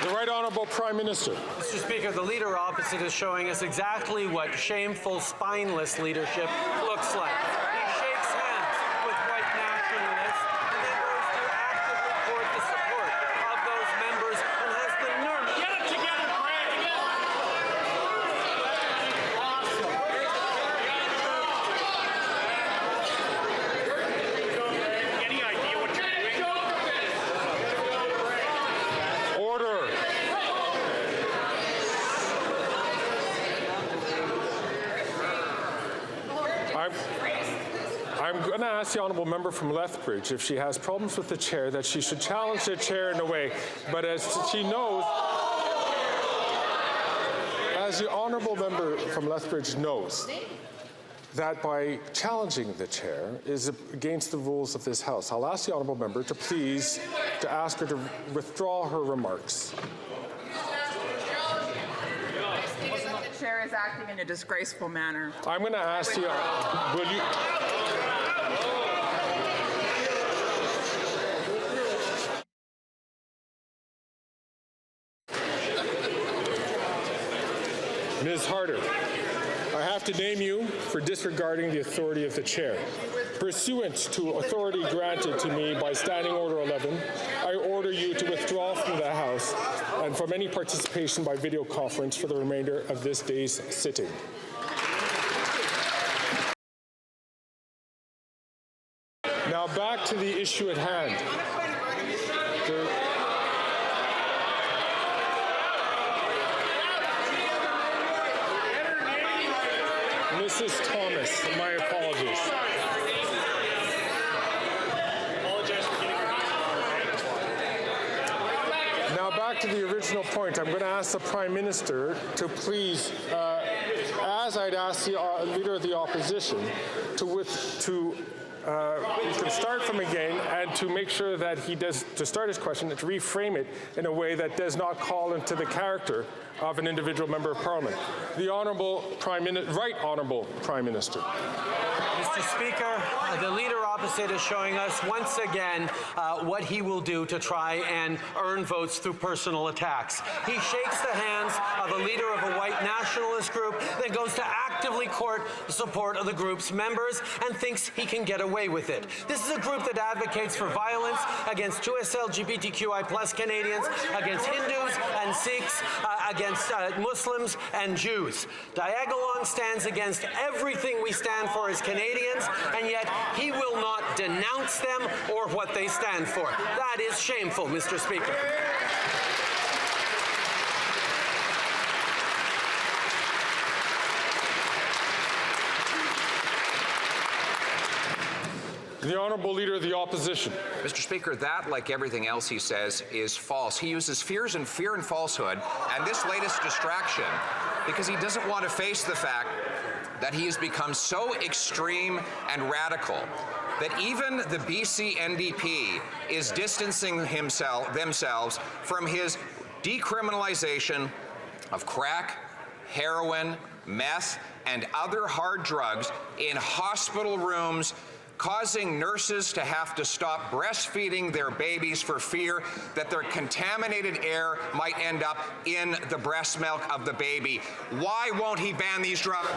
The Right Honourable Prime Minister. Mr. Speaker, the leader opposite is showing us exactly what shameful, spineless leadership looks like. He shakes hands with white nationalists and then goes to actively court the support of those members and has the nerve. Get it together, Greg! Any idea what you're doing? Order. I'm going to ask the honourable member from Lethbridge if she has problems with the chair, that she should challenge the chair in a way. But as she knows, as the honourable member from Lethbridge knows, that by challenging the chair is against the rules of this House. I'll ask the honourable member to please to ask her to withdraw her remarks. The chair is acting in a disgraceful manner. I'm going to ask you, will you... Ms. Harder, I have to name you for disregarding the authority of the chair. Pursuant to authority granted to me by Standing Order 11, I order you to withdraw from the House and from any participation by video conference for the remainder of this day's sitting. Now back to the issue at hand. Mrs. Thomas, my apologies. Now back to the original point. I'm going to ask the Prime Minister to please, as I'd ask the Leader of the Opposition, you can start from again and to make sure that he does, to start his question, and to reframe it in a way that does not call into the character of an individual member of Parliament. The Right Honourable Prime Minister. Mr. Speaker, the leader opposite is showing us once again what he will do to try and earn votes through personal attacks. He shakes the hands of a leader of a white nationalist group, then goes to actively court the support of the group's members and thinks he can get away with it. This is a group that advocates for violence against 2 LGBTQI+ Canadians, against Hindus and Sikhs, against Muslims and Jews. Diagolong stands against everything we stand for as Canadians, and yet he will not denounce them or what they stand for. That is shameful, Mr. Speaker. The Honourable Leader of the Opposition. Mr. Speaker, that, like everything else he says, is false. He uses fear and falsehood and this latest distraction because he doesn't want to face the fact that he has become so extreme and radical that even the BC NDP is distancing themselves from his decriminalization of crack, heroin, meth, and other hard drugs in hospital rooms, causing nurses to have to stop breastfeeding their babies for fear that their contaminated air might end up in the breast milk of the baby. Why won't he ban these drugs?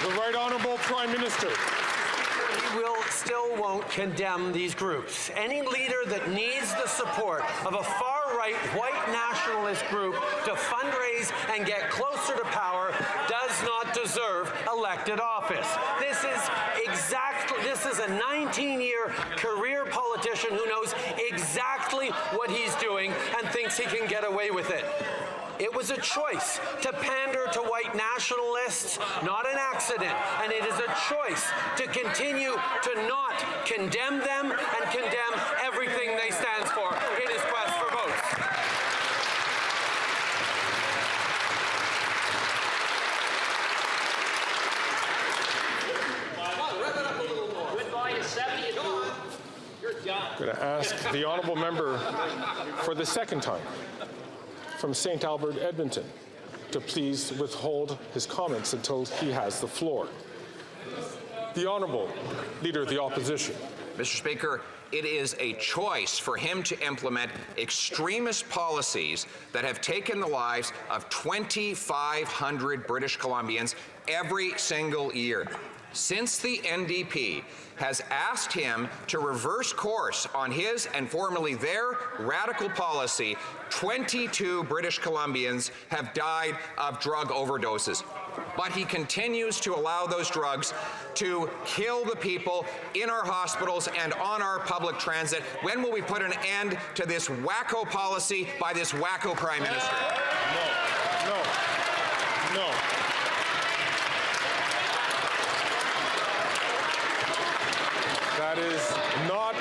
The Right Honourable Prime Minister. He still won't condemn these groups. Any leader that needs the support of a far-right white nationalist group to fundraise and get closer to power does not deserve elected office. This is a 19-year career politician who knows exactly what he's doing and thinks he can get away with it. It was a choice to pander to white nationalists, not an accident, and it is a choice to continue to not condemn them and condemn everything they stand for in his quest for votes. I'm going to ask the honourable member for the second time from St. Albert, Edmonton, to please withhold his comments until he has the floor. The Honourable Leader of the Opposition. Mr. Speaker, it is a choice for him to implement extremist policies that have taken the lives of 2,500 British Columbians every single year. Since the NDP has asked him to reverse course on his and formerly their radical policy, 22 British Columbians have died of drug overdoses. But he continues to allow those drugs to kill the people in our hospitals and on our public transit. When will we put an end to this wacko policy by this wacko Prime Minister? No. That is not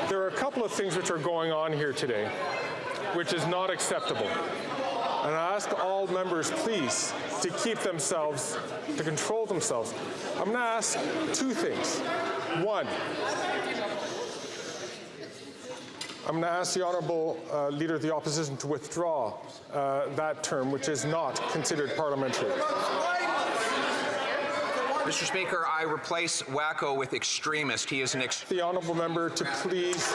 there are a couple of things which are going on here today which is not acceptable. And I ask all members, please, to keep themselves, to control themselves. I'm going to ask two things. One, I'm going to ask the Honourable Leader of the Opposition to withdraw that term, which is not considered parliamentary. Mr. Speaker, I replace wacko with extremist. He is an The Honourable Member to please.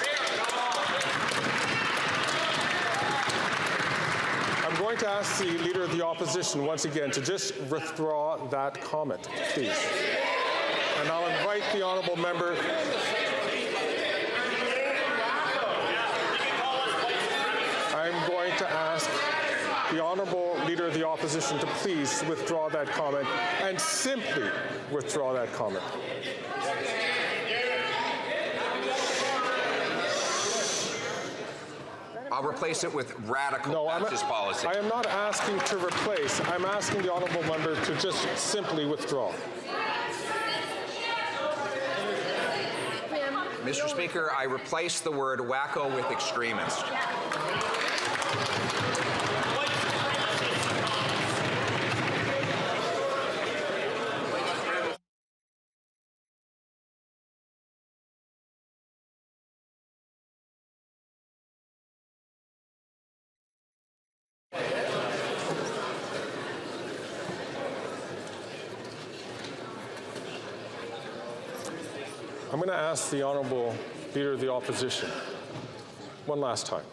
I'm going to ask the Leader of the Opposition once again to just withdraw that comment, please. And I'll invite the Honourable Member. I'm going to ask the Honourable Leader of the Opposition to please withdraw that comment and simply withdraw that comment. I'll replace it with radical justice policy. I am not asking to replace. I'm asking the Honourable Member to just simply withdraw. Mr. Speaker, I replace the word wacko with extremist. I'm going to ask the Honourable Leader of the Opposition one last time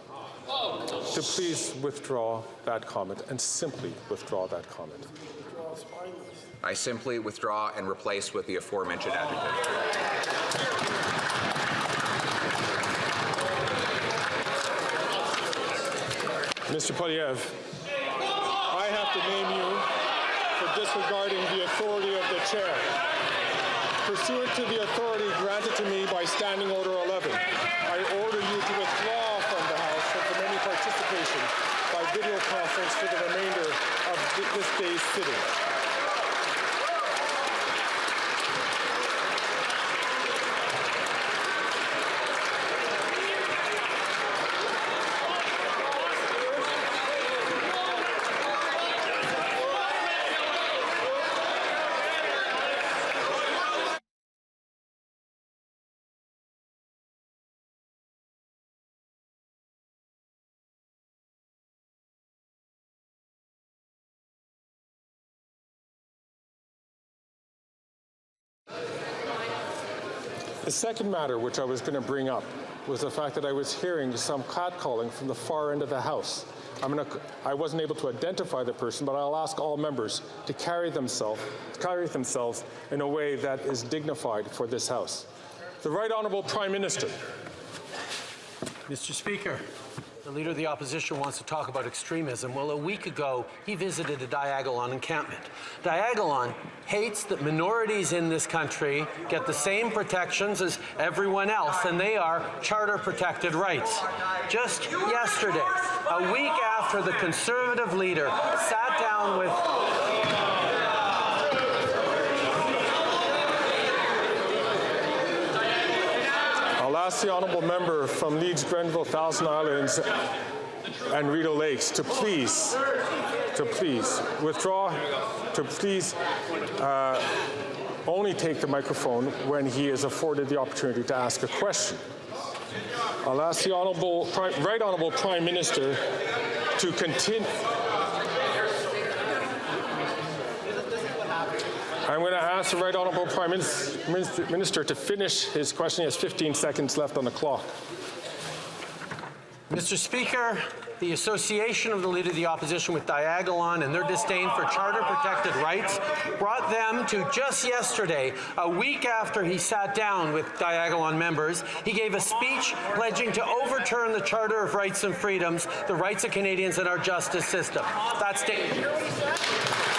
to please withdraw that comment and simply withdraw that comment. I simply withdraw and replace with the aforementioned adjective. Mr. Poilievre, I have to name you for disregarding the authority of the chair. Pursuant to the authority granted to me by Standing Order 11, I order you to withdraw from the House and from any participation by video conference for the remainder of this day's sitting. The second matter which I was going to bring up was the fact that I was hearing some catcalling from the far end of the House. I wasn't able to identify the person, but I'll ask all members to carry themselves in a way that is dignified for this House. The Right Honourable Prime Minister. Mr. Speaker, the Leader of the Opposition wants to talk about extremism. Well, a week ago, he visited a Diagolon encampment. Diagolon hates that minorities in this country get the same protections as everyone else, and they are charter-protected rights. Just yesterday, a week after the Conservative leader sat down with I'll ask the Honourable Member from Leeds, Grenville, Thousand Islands and Rideau Lakes to please withdraw, to please only take the microphone when he is afforded the opportunity to ask a question. I'll ask the Right Honourable Prime Minister to continue. I'm going to ask the Right Honourable Prime Minister to finish his question. He has 15 seconds left on the clock. Mr. Speaker, the association of the Leader of the Opposition with Diagolon and their disdain for charter-protected rights brought them to just yesterday, a week after he sat down with Diagolon members. He gave a speech pledging to overturn the Charter of Rights and Freedoms, the rights of Canadians, and our justice system. That's dangerous.